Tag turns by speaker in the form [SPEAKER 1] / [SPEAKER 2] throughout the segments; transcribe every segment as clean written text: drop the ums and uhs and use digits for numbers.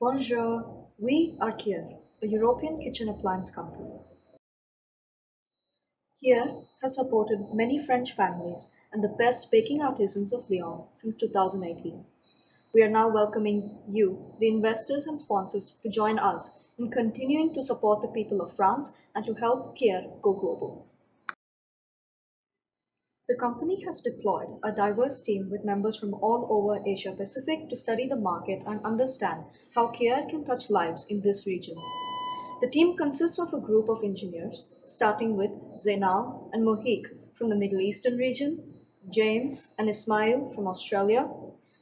[SPEAKER 1] Bonjour, we are Kier, a European kitchen appliance company. Kier has supported many French families and the best baking artisans of Lyon since 2018. We are now welcoming you, the investors and sponsors, to join us in continuing to support the people of France and to help Kier go global. The company has deployed a diverse team with members from all over Asia Pacific to study the market and understand how care can touch lives in this region. The team consists of a group of engineers, starting with Zainal and Mohik from the Middle Eastern region, James and Ismail from Australia,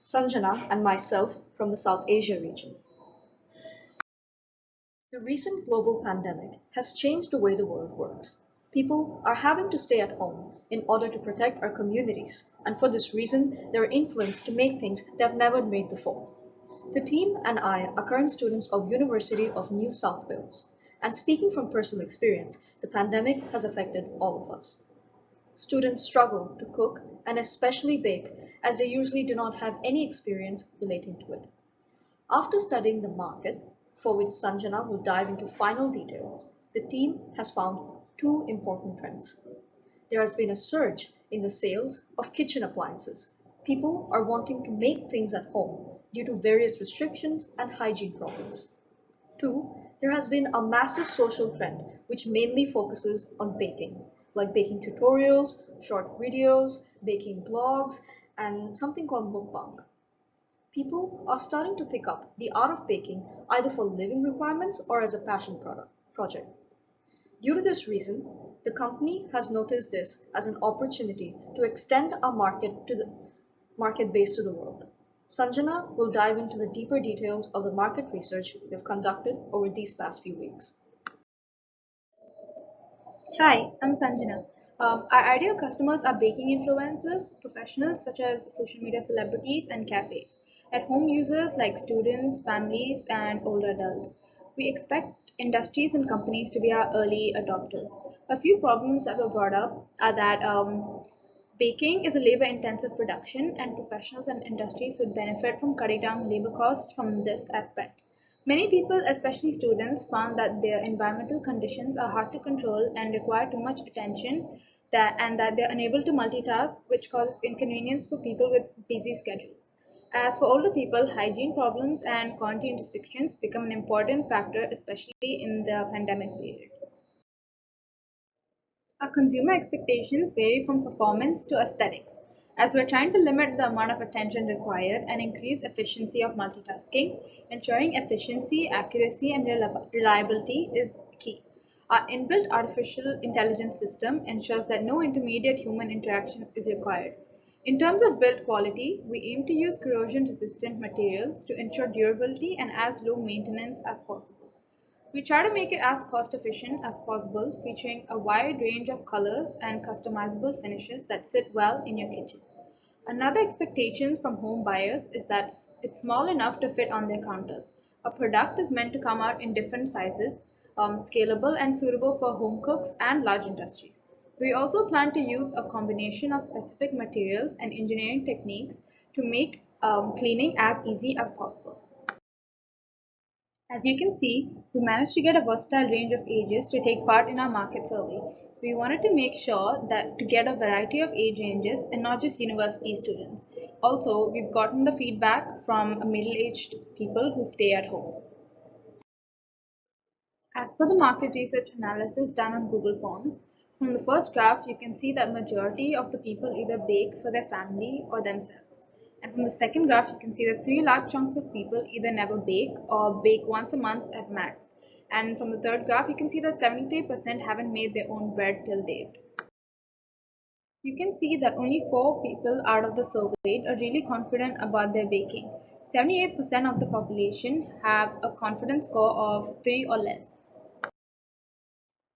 [SPEAKER 1] Sanjana and myself from the South Asia region. The recent global pandemic has changed the way the world works. People are having to stay at home in order to protect our communities, and for this reason, they are influenced to make things they have never made before. The team and I are current students of University of New South Wales, and speaking from personal experience, the pandemic has affected all of us. Students struggle to cook and especially bake, as they usually do not have any experience relating to it. After studying the market, for which Sanjana will dive into final details, the team has found two important trends. There has been a surge in the sales of kitchen appliances. People are wanting to make things at home due to various restrictions and hygiene problems. Two, there has been a massive social trend which mainly focuses on baking, like baking tutorials, short videos, baking blogs, and something called mukbang. People are starting to pick up the art of baking either for living requirements or as a passion project. Due to this reason, the company has noticed this as an opportunity to extend our market base to the world. Sanjana will dive into the deeper details of the market research we've conducted over these past few weeks.
[SPEAKER 2] Hi, I'm Sanjana. Our ideal customers are baking influencers, professionals such as social media celebrities and cafes, at home users like students, families, and older adults. We expect industries and companies to be our early adopters. A few problems that were brought up are that baking is a labor intensive production, and professionals and industries would benefit from cutting down labor costs from this aspect. Many people, especially students, found that their environmental conditions are hard to control and require too much attention and that they're unable to multitask, which causes inconvenience for people with busy schedules. As for older people, hygiene problems and quarantine restrictions become an important factor, especially in the pandemic period. Our consumer expectations vary from performance to aesthetics, as we're trying to limit the amount of attention required and increase efficiency of multitasking. Ensuring efficiency, accuracy, and reliability is key. Our inbuilt artificial intelligence system ensures that no intermediate human interaction is required. In terms of build quality, we aim to use corrosion resistant materials to ensure durability and as low maintenance as possible. We try to make it as cost efficient as possible, featuring a wide range of colors and customizable finishes that sit well in your kitchen. Another expectation from home buyers is that it's small enough to fit on their counters. A product is meant to come out in different sizes, scalable and suitable for home cooks and large industries. We also plan to use a combination of specific materials and engineering techniques to make cleaning as easy as possible. As you can see, we managed to get a versatile range of ages to take part in our market survey. We wanted to make sure that to get a variety of age ranges and not just university students. Also, we've gotten the feedback from middle-aged people who stay at home. As per the market research analysis done on Google Forms, from the first graph you can see that majority of the people either bake for their family or themselves. And from the second graph you can see that three large chunks of people either never bake or bake once a month at max. And from the third graph you can see that 73% haven't made their own bread till date. You can see that only 4 people out of the surveyed are really confident about their baking. 78% of the population have a confidence score of 3 or less.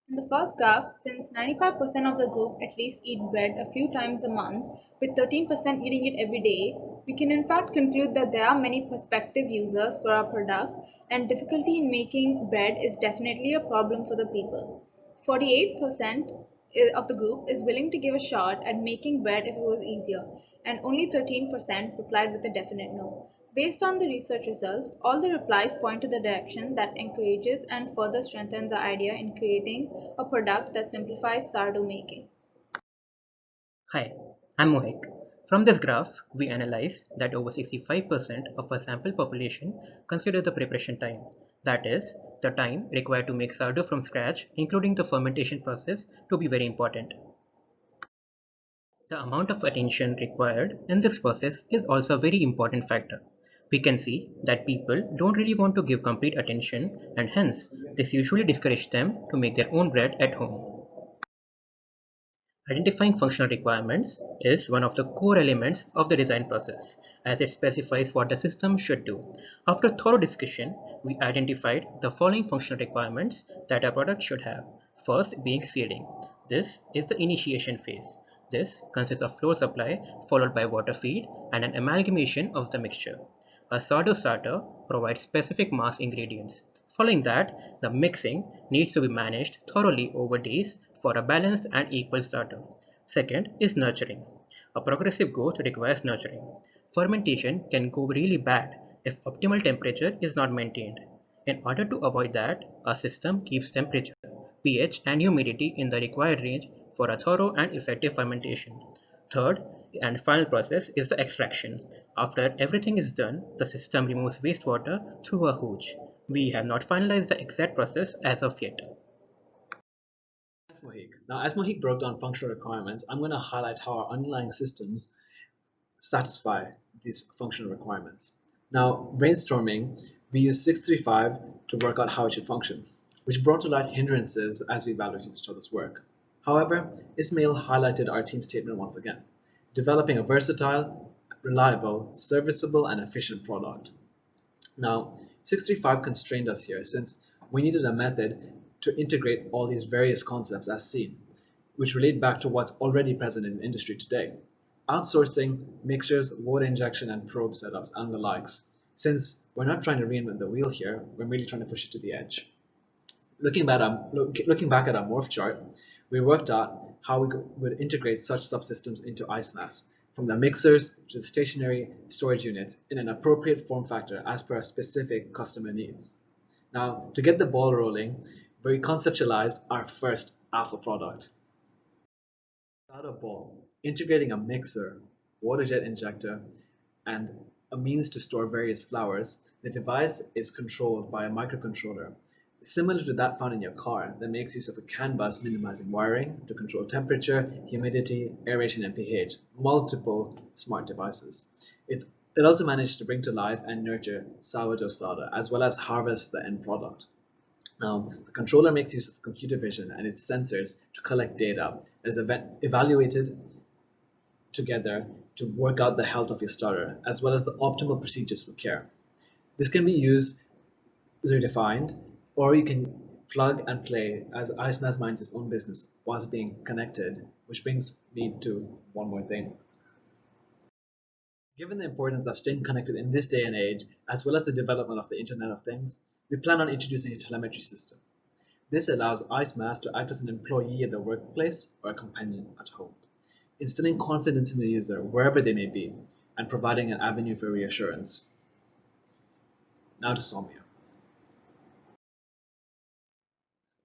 [SPEAKER 2] In the first graph, since 95% of the group at least eat bread a few times a month, with 13% eating it every day, we can in fact conclude that there are many prospective users for our product, and difficulty in making bread is definitely a problem for the people. 48% of the group is willing to give a shot at making bread if it was easier, and only 13% replied with a definite no. Based on the research results, all the replies point to the direction that encourages and further strengthens the idea in creating a product that simplifies sourdough making.
[SPEAKER 3] Hi, I'm Mohik. From this graph, we analyze that over 65% of our sample population consider the preparation time. That is, the time required to make sourdough from scratch, including the fermentation process, to be very important. The amount of attention required in this process is also a very important factor. We can see that people don't really want to give complete attention, and hence, this usually discourages them to make their own bread at home. Identifying functional requirements is one of the core elements of the design process, as it specifies what the system should do. After thorough discussion, we identified the following functional requirements that a product should have. First being seeding. This is the initiation phase. This consists of flour supply followed by water feed and an amalgamation of the mixture. A sourdough starter provides specific mass ingredients. Following that, the mixing needs to be managed thoroughly over days for a balanced and equal starter. Second is nurturing. A progressive growth requires nurturing. Fermentation can go really bad if optimal temperature is not maintained. In order to avoid that, a system keeps temperature, pH, and humidity in the required range for a thorough and effective fermentation. Third and final process is the extraction. After everything is done, the system removes wastewater through a hooch. We have not finalized the exact process as of yet.
[SPEAKER 4] Thanks, Mohik. Now, as Mohik broke down functional requirements, I'm going to highlight how our underlying systems satisfy these functional requirements. Now, brainstorming, we used 635 to work out how it should function, which brought to light hindrances as we evaluated each other's work. However, Ismail highlighted our team statement once again, developing a versatile, reliable, serviceable, and efficient product. Now, 635 constrained us here since we needed a method to integrate all these various concepts as seen, which relate back to what's already present in the industry today. Outsourcing, mixtures, water injection, and probe setups, and the likes. Since we're not trying to reinvent the wheel here, we're really trying to push it to the edge. Looking back at our morph chart, we worked out how we would integrate such subsystems into ice mass, from the mixers to the stationary storage units in an appropriate form factor as per our specific customer needs. Now, to get the ball rolling, we conceptualized our first alpha product. Without a ball, integrating a mixer, water jet injector, and a means to store various flours, the device is controlled by a microcontroller, similar to that found in your car that makes use of a CAN bus minimizing wiring to control temperature, humidity, aeration, and pH, multiple smart devices. It also managed to bring to life and nurture sourdough starter, as well as harvest the end product. Now, the controller makes use of computer vision and its sensors to collect data that is evaluated together to work out the health of your starter, as well as the optimal procedures for care. This can be used defined, or you can plug and play as IceMass minds its own business whilst being connected, which brings me to one more thing. Given the importance of staying connected in this day and age, as well as the development of the Internet of Things, we plan on introducing a telemetry system. This allows IceMass to act as an employee at the workplace or a companion at home, instilling confidence in the user wherever they may be, and providing an avenue for reassurance. Now to Soumya.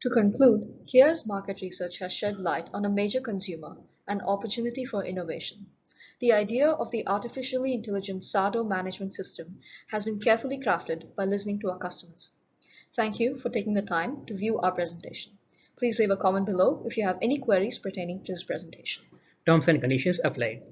[SPEAKER 1] To conclude, Kia's market research has shed light on a major consumer and opportunity for innovation. The idea of the artificially intelligent sourdough management system has been carefully crafted by listening to our customers. Thank you for taking the time to view our presentation. Please leave a comment below if you have any queries pertaining to this presentation.
[SPEAKER 3] Terms and conditions applied.